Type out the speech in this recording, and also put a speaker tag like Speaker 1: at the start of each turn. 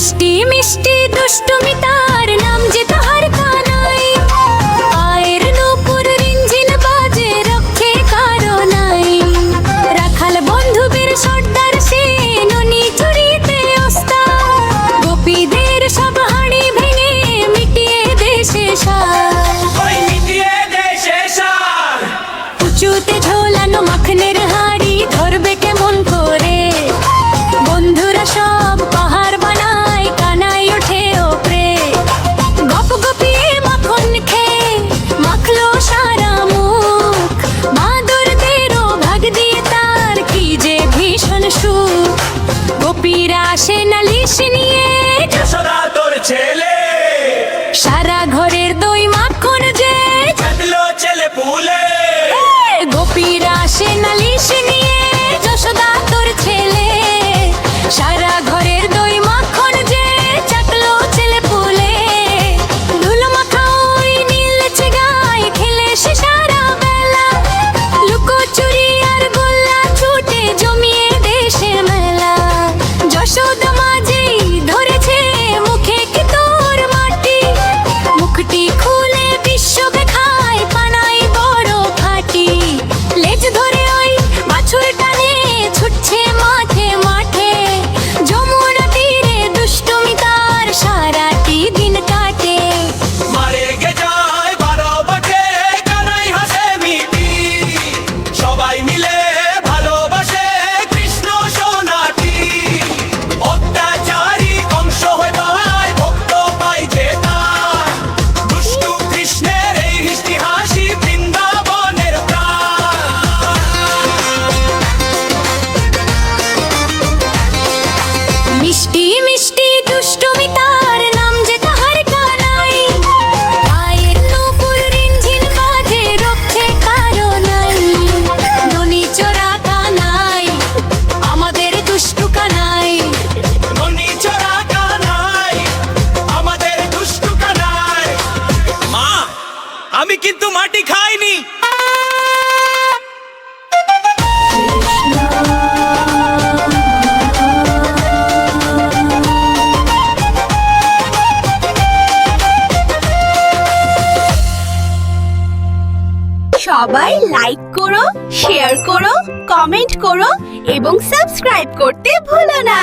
Speaker 1: মিষ্টি মিষ্টি দুষ্টুমি তার নাম যে তাহার কানাই পায়ের নূপুর রিঞ্ঝিন বাজে রক্ষে কারো নাই রাখাল বন্ধুবীর সর্দার সে ননি চুরিতে ওস্তাদ গোপীদের সব হাড়ি ভেঙে মিটিয়ে দেশে সার উঁচুতে ঝোলানো মাখনের হাড়ি ধরবে কেমন করে বন্ধুরা সব পাহাড় বানায় কানাই ওঠে ওপরে গপ গপিয়ে মাখন খেয়ে মাখলো সারা মুখ বাঁদরদেরও ভাগ দিয়ে তার কি যে ভীষণ সুখ গোপীরা আসে নালিশ নিয়ে
Speaker 2: যশোদা তোর ছেলে
Speaker 1: সারা ঘরের দই মাখন যে
Speaker 2: চাটলো ছেলে পুলে
Speaker 1: গোপীরা আসে নালিশ নিয়ে যশোদা তোর ছেলে সারা ঘরের দই মাখন যে চাটলো ছেলে পুলে ধুলো মাখা ওই নীলচে গায়ে খেলে সে সারা বেলা লুকোচুরি আর গোল্লা ছুটে জমিয়ে দেশে মেলা যশোদা মাঝেই ধরেছে মুখে কি তোর মাটি মুখটি খুলে বিশ্বকে খায় পানাই বড় ফাটি লেজ ধরে ওই বাছুর টানে ছুটছে মাঠে মাঠে যমুনা তীরে দুষ্টুমি তার সারাটি দিন কাটে
Speaker 2: মারে গে যায় 12 বাটে কানাই হাসে মিটি সবাই মিলে ভালোবাসে কৃষ্ণ সোনাটি অত্যাচারী কংস হয়ে পায় ভক্ত পাই যে তার দুষ্টু কৃষ্ণের এই হিষ্টি হাসি বৃন্দাবনের প্রাণ
Speaker 1: মিষ্টি মিষ্টি দুষ্টুমি তার নাম যে তাহার কানাই পায়ের নূপুর রিঞ্ঝিন বাজে রক্ষে কারো নাই ননি চোরা কানাই আমাদের দুষ্টু কানাই
Speaker 2: ননি চড়া কানাই আমাদের দুষ্টু কানাই মা আমি কিন্তু মাটি খাইনি
Speaker 3: সবাই লাইক করো, শেয়ার করো, কমেন্ট করো এবং সাবস্ক্রাইব করতে ভুলো না।